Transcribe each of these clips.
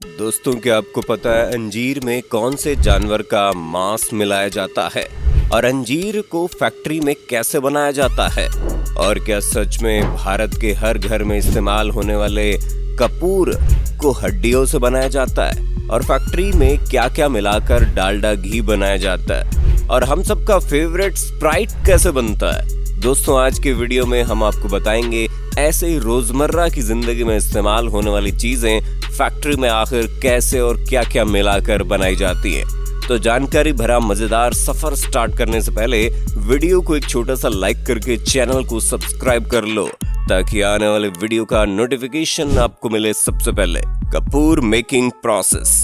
दोस्तों, क्या आपको पता है अंजीर में कौन से जानवर का मांस मिलाया जाता है और अंजीर को फैक्ट्री में कैसे बनाया जाता है? और क्या सच में भारत के हर घर में इस्तेमाल होने वाले कपूर को हड्डियों से बनाया जाता है? और फैक्ट्री में क्या क्या मिलाकर डालडा घी बनाया जाता है? और हम सबका फेवरेट स्प्राइट कैसे बनता है? दोस्तों, आज के वीडियो में हम आपको बताएंगे ऐसे ही रोजमर्रा की जिंदगी में इस्तेमाल होने वाली चीजें फैक्ट्री में आखिर कैसे और क्या क्या मिलाकर बनाई जाती है। तो जानकारी भरा मजेदार सफर स्टार्ट करने से पहले वीडियो को एक छोटा सा लाइक करके चैनल को सब्सक्राइब कर लो ताकि आने वाले वीडियो का नोटिफिकेशन आपको मिले सबसे पहले। Kapoor making process.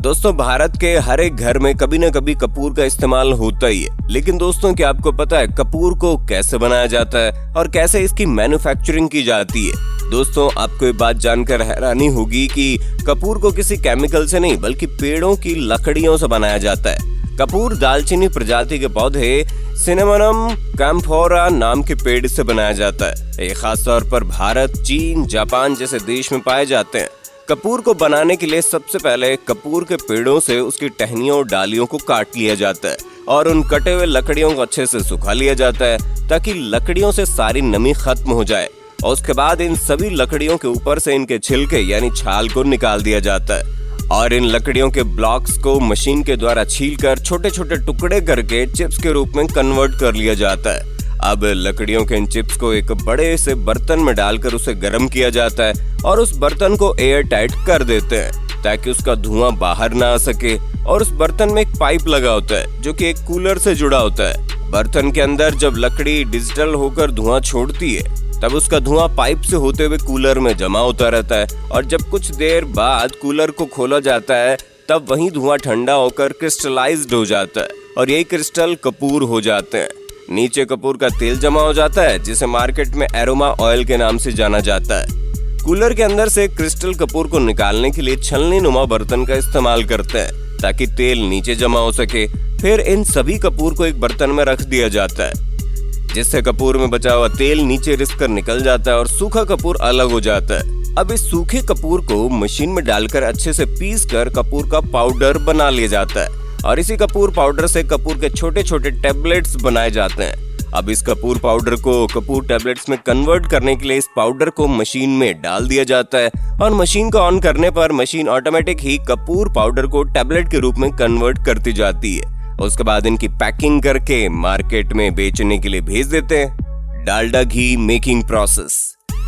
दोस्तों, भारत के हर एक घर में कभी न कभी कपूर का इस्तेमाल होता ही है, लेकिन दोस्तों क्या आपको पता है कपूर को कैसे बनाया जाता है और कैसे इसकी मैन्युफैक्चरिंग की जाती है? दोस्तों, आपको ये बात जानकर हैरानी होगी कि कपूर को किसी केमिकल से नहीं बल्कि पेड़ों की लकड़ियों से बनाया जाता है। कपूर दालचीनी प्रजाति के पौधे सिनेमोनम कैम्फोरा नाम के पेड़ से बनाया जाता है। ये खास तौर पर भारत, चीन, जापान जैसे देश में पाए जाते हैं। कपूर को बनाने के लिए सबसे पहले कपूर के पेड़ों से उसकी टहनियों और डालियों को काट लिया जाता है और उन कटे हुए लकड़ियों को अच्छे से सुखा लिया जाता है ताकि लकड़ियों से सारी नमी खत्म हो जाए। और उसके बाद इन सभी लकड़ियों के ऊपर से इनके छिलके यानी छाल को निकाल दिया जाता है और इन लकड़ियों के ब्लॉक्स को मशीन के द्वारा छीलकर छोटे छोटे टुकड़े करके चिप्स के रूप में कन्वर्ट कर लिया जाता है। अब लकड़ियों के इन चिप्स को एक बड़े से बर्तन में डालकर उसे गर्म किया जाता है और उस बर्तन को एयर टाइट कर देते हैं ताकि उसका धुआं बाहर ना आ सके। और उस बर्तन में एक पाइप लगा होता है जो कि एक कूलर से जुड़ा होता है। बर्तन के अंदर जब लकड़ी डिजिटल होकर धुआं छोड़ती है तब उसका धुआं पाइप से होते हुए कूलर में जमा होता रहता है और जब कुछ देर बाद कूलर को खोला जाता है तब वही धुआं ठंडा होकर क्रिस्टलाइज्ड हो जाता है और यही क्रिस्टल कपूर हो जाते हैं। नीचे कपूर का तेल जमा हो जाता है जिसे मार्केट में एरोमा ऑयल के नाम से जाना जाता है। कूलर के अंदर से क्रिस्टल कपूर को निकालने के लिए छलनी नुमा बर्तन का इस्तेमाल करते हैं ताकि तेल नीचे जमा हो सके। फिर इन सभी कपूर को एक बर्तन में रख दिया जाता है जिससे कपूर में बचा हुआ तेल नीचे रिस कर निकल जाता है और सूखा कपूर अलग हो जाता है। अब इस सूखे कपूर को मशीन में डालकर अच्छे से पीस कर कपूर का पाउडर बना लिया जाता है और इसी कपूर पाउडर से कपूर के छोटे छोटे टैबलेट्स बनाए जाते हैं। अब इस कपूर पाउडर को कपूर टैबलेट्स में कन्वर्ट करने के लिए इस पाउडर को मशीन में डाल दिया जाता है और मशीन को ऑन करने पर मशीन ऑटोमेटिक ही कपूर पाउडर को टैबलेट के रूप में कन्वर्ट करती जाती है। उसके बाद इनकी पैकिंग करके मार्केट में बेचने के लिए भेज देते हैं। डालडा घी मेकिंग प्रोसेस।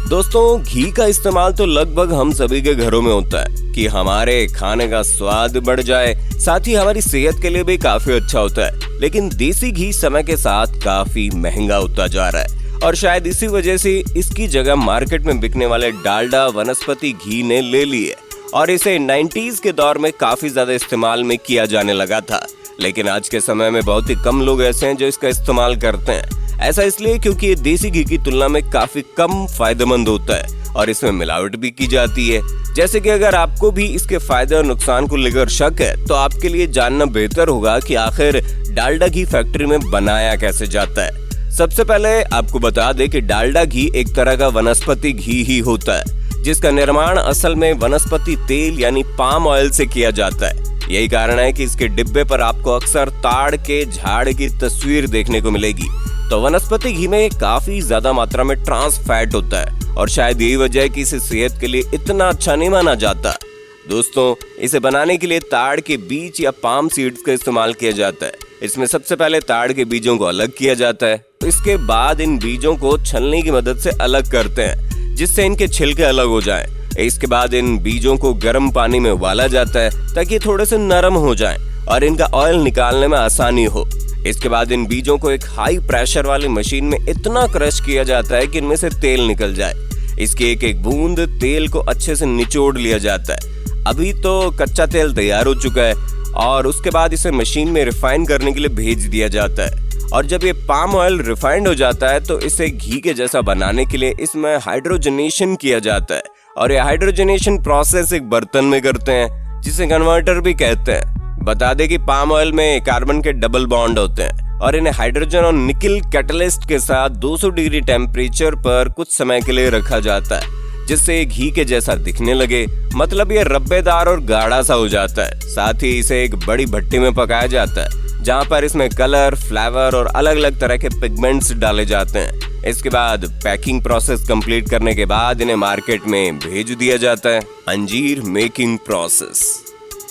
दोस्तों, घी का इस्तेमाल तो लगभग हम सभी के घरों में होता है कि हमारे खाने का स्वाद बढ़ जाए, साथ ही हमारी सेहत के लिए भी काफी अच्छा होता है। लेकिन देसी घी समय के साथ काफी महंगा होता जा रहा है और शायद इसी वजह से इसकी जगह मार्केट में बिकने वाले डालडा वनस्पति घी ने ले ली है और इसे 90s के दौर में काफी ज्यादा इस्तेमाल में किया जाने लगा था। लेकिन आज के समय में बहुत ही कम लोग ऐसे हैं जो इसका इस्तेमाल करते हैं। ऐसा इसलिए क्योंकि ये देसी घी की तुलना में काफी कम फायदेमंद होता है और इसमें मिलावट भी की जाती है। जैसे कि अगर आपको भी इसके फायदे और नुकसान को लेकर शक है तो आपके लिए जानना बेहतर होगा कि आखिर डालडा घी फैक्ट्री में बनाया कैसे जाता है। सबसे पहले आपको बता दें कि डालडा घी एक तरह का वनस्पति घी ही होता है जिसका निर्माण असल में वनस्पति तेल यानी पाम ऑयल से किया जाता है। यही कारण है कि इसके डिब्बे पर आपको अक्सर ताड़ के झाड़ की तस्वीर देखने को मिलेगी। तो वनस्पति घी में काफी ज्यादा मात्रा में ट्रांस फैट होता है और शायद यही वजह है कि इसे सेहत के लिए इतना अच्छा नहीं माना जाता। दोस्तों, इसे बनाने के लिए ताड़ के बीज या पाम सीड्स का इस्तेमाल किया जाता है। इसमें सबसे पहले ताड़ के बीजों को अलग किया जाता है, तो इसके बाद इन बीजों को छलनी की मदद से अलग करते हैं जिससे इनके छिलके अलग हो जाएं। इसके बाद इन बीजों को गर्म पानी में उबाला जाता है ताकि थोड़े से नरम हो जाएं और इनका ऑयल निकालने में आसानी हो। इसके बाद इन बीजों को एक हाई प्रेशर वाली मशीन में इतना क्रश किया जाता है कि इनमें से तेल निकल जाए। इसकी एक एक बूंद तेल को अच्छे से निचोड़ लिया जाता है। अभी तो कच्चा तेल तैयार हो चुका है और उसके बाद इसे मशीन में रिफाइन करने के लिए भेज दिया जाता है और जब ये पाम ऑयल रिफाइंड हो जाता है तो इसे घी के जैसा बनाने के लिए इसमें हाइड्रोजनेशन किया जाता है और ये हाइड्रोजनेशन प्रोसेस एक बर्तन में करते हैं जिसे कन्वर्टर भी कहते हैं। बता दें कि पाम ऑयल में कार्बन के डबल बॉन्ड होते हैं और इन्हें हाइड्रोजन और निकल कैटलिस्ट के साथ 200 डिग्री टेम्परेचर पर कुछ समय के लिए रखा जाता है जिससे ये घी के जैसा दिखने लगे। मतलब ये रब्बेदार और गाढ़ा सा हो जाता है। साथ ही इसे एक बड़ी भट्टी में पकाया जाता है, जहाँ पर इसमें कलर, फ्लेवर और अलग अलग तरह के पिगमेंट्स डाले जाते हैं। इसके बाद पैकिंग प्रोसेस कंप्लीट करने के बाद इन्हें मार्केट में भेज दिया जाता है। अंजीर मेकिंग प्रोसेस।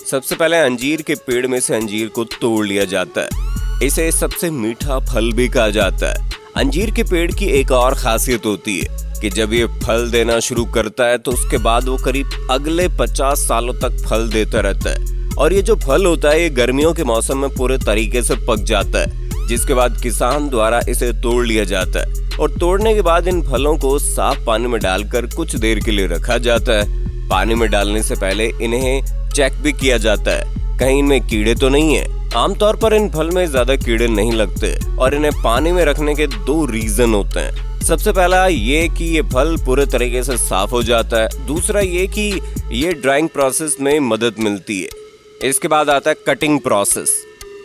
सबसे पहले अंजीर के पेड़ में से अंजीर को तोड़ लिया जाता है। इसे सबसे मीठा फल भी कहा जाता है। अंजीर के पेड़ की एक और खासियत होती है कि जब ये फल देना शुरू करता है तो उसके बाद वो करीब अगले 50 सालों तक फल देता रहता है। और ये जो फल होता है ये गर्मियों के मौसम में पूरे तरीके से पक जाता है, जिसके बाद किसान द्वारा इसे तोड़ लिया जाता है। और तोड़ने के बाद इन फलों को साफ पानी में डालकर कुछ देर के लिए रखा जाता है। पानी में डालने से पहले इन्हें चेक भी किया जाता है, कहीं इनमें कीड़े तो नहीं है। आमतौर पर इन फल में ज्यादा कीड़े नहीं लगते और इन्हें पानी में रखने के 2 रीजन होते हैं। सबसे पहला ये कि ये फल पूरे तरीके से साफ हो जाता है। दूसरा ये कि ये ड्राइंग प्रोसेस में मदद मिलती है। इसके बाद आता है कटिंग प्रोसेस।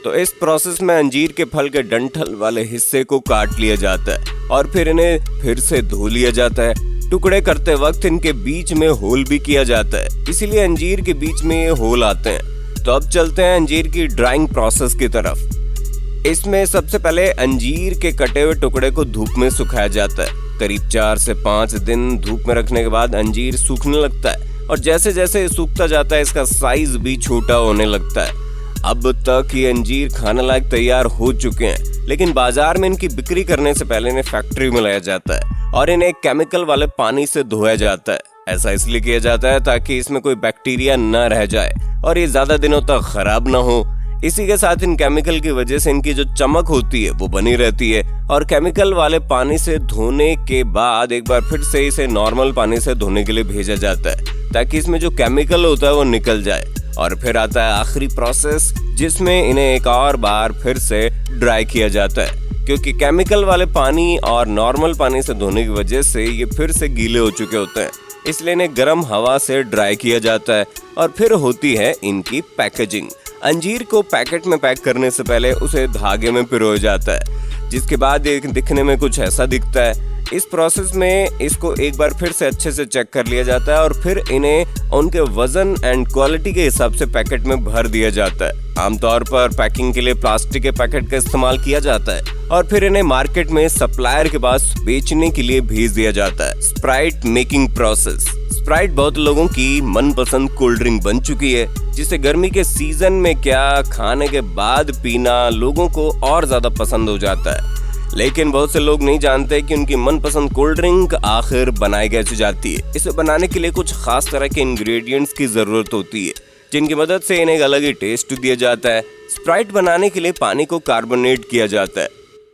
तो इस प्रोसेस में अंजीर के फल के डंठल वाले हिस्से को काट लिया जाता है और फिर इन्हें फिर से धो लिया जाता है। टुकड़े करते वक्त इनके बीच में होल भी किया जाता है, इसीलिए अंजीर के बीच में ये होल आते हैं। तो अब चलते हैं अंजीर की ड्राइंग प्रोसेस की तरफ। इसमें सबसे पहले अंजीर के कटे हुए टुकड़े को धूप में सुखाया जाता है। करीब 4 से 5 दिन धूप में रखने के बाद अंजीर सूखने लगता है और जैसे जैसे सूखता जाता है इसका साइज भी छोटा होने लगता है। अब तक ये अंजीर खाने लायक तैयार हो चुके हैं, लेकिन बाजार में इनकी बिक्री करने से पहले इन्हें फैक्ट्री में लाया जाता है और इन्हें केमिकल वाले पानी से धोया जाता है। ऐसा इसलिए किया जाता है ताकि इसमें कोई बैक्टीरिया न रह जाए और ये ज्यादा दिनों तक खराब न हो। इसी के साथ इन केमिकल की वजह से इनकी जो चमक होती है वो बनी रहती है। और केमिकल वाले पानी से धोने के बाद एक बार फिर से इसे नॉर्मल पानी से धोने के लिए भेजा जाता है ताकि इसमें जो केमिकल होता है वो निकल जाए। और फिर आता है आखिरी प्रोसेस, जिसमें इन्हें एक और बार फिर से ड्राई किया जाता है, क्योंकि केमिकल वाले पानी और नॉर्मल पानी से धोने की वजह से ये फिर से गीले हो चुके होते हैं, इसलिए इन्हें गर्म हवा से ड्राई किया जाता है। और फिर होती है इनकी पैकेजिंग। अंजीर को पैकेट में पैक करने से पहले उसे धागे में पिरोया जाता है, जिसके बाद ये दिखने में कुछ ऐसा दिखता है। इस प्रोसेस में इसको एक बार फिर से अच्छे से चेक कर लिया जाता है और फिर इन्हें उनके वजन एंड क्वालिटी के हिसाब से पैकेट में भर दिया जाता है। आमतौर पर पैकिंग के लिए प्लास्टिक के पैकेट का इस्तेमाल किया जाता है और फिर इन्हें मार्केट में सप्लायर के पास बेचने के लिए भेज दिया जाता है। Sprite making process. स्प्राइट बहुत लोगों की मनपसंद कोल्ड ड्रिंक बन चुकी है, जिसे गर्मी के सीजन में क्या खाने के बाद पीना लोगों को और ज्यादा पसंद हो जाता है। लेकिन बहुत से लोग नहीं जानते कि उनकी मनपसंद कोल्ड ड्रिंक आखिर बनाई कैसे जाती है। इसे बनाने के लिए कुछ खास तरह के इंग्रेडिएंट्स की जरूरत होती है, जिनकी मदद से इन्हें एक अलग ही टेस्ट दिया जाता है। स्प्राइट बनाने के लिए पानी को कार्बोनेट किया जाता है,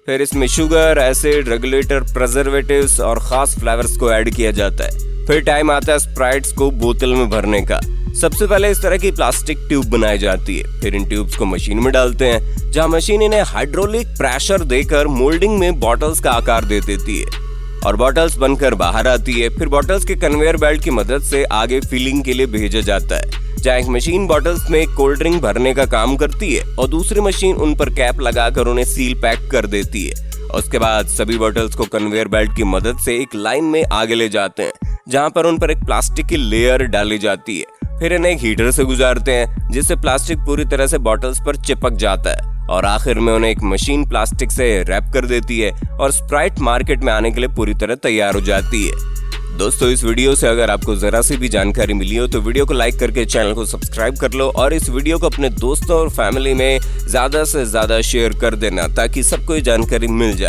फिर इसमें शुगर, एसिड, रेगुलेटर, प्रिजर्वेटिव्स और खास फ्लेवर्स को ऐड किया जाता है। फिर टाइम आता है स्प्राइट्स को बोतल में भरने का। सबसे पहले इस तरह की प्लास्टिक ट्यूब बनाई जाती है, फिर इन ट्यूब्स को मशीन में डालते हैं, जहां मशीन इन्हें हाइड्रोलिक प्रेशर देकर मोल्डिंग में बॉटल्स का आकार दे देती है और बॉटल्स बनकर बाहर आती है। फिर बॉटल्स के कन्वेयर बेल्ट की मदद से आगे फिलिंग के लिए भेजा जाता है, जहाँ एक मशीन बॉटल्स में कोल्ड ड्रिंक भरने का काम करती है और दूसरी मशीन उन पर कैप लगाकर उन्हें सील पैक कर देती है। उसके बाद सभी बॉटल्स को कन्वेयर बेल्ट की मदद से एक लाइन में आगे ले जाते हैं, जहाँ पर उन पर एक प्लास्टिक की लेयर डाली जाती है। फिर इन्हें एक हीटर से गुजारते हैं, जिससे प्लास्टिक पूरी तरह से बॉटल्स पर चिपक जाता है और आखिर में उन्हें एक मशीन प्लास्टिक से रैप कर देती है और स्प्राइट मार्केट में आने के लिए पूरी तरह तैयार हो जाती है। दोस्तों, इस वीडियो से अगर आपको जरा सी भी जानकारी मिली हो तो वीडियो को लाइक करके चैनल को सब्सक्राइब कर लो और इस वीडियो को अपने दोस्तों और फैमिली में ज्यादा से ज्यादा शेयर कर देना ताकि सबको ये जानकारी मिल जाए।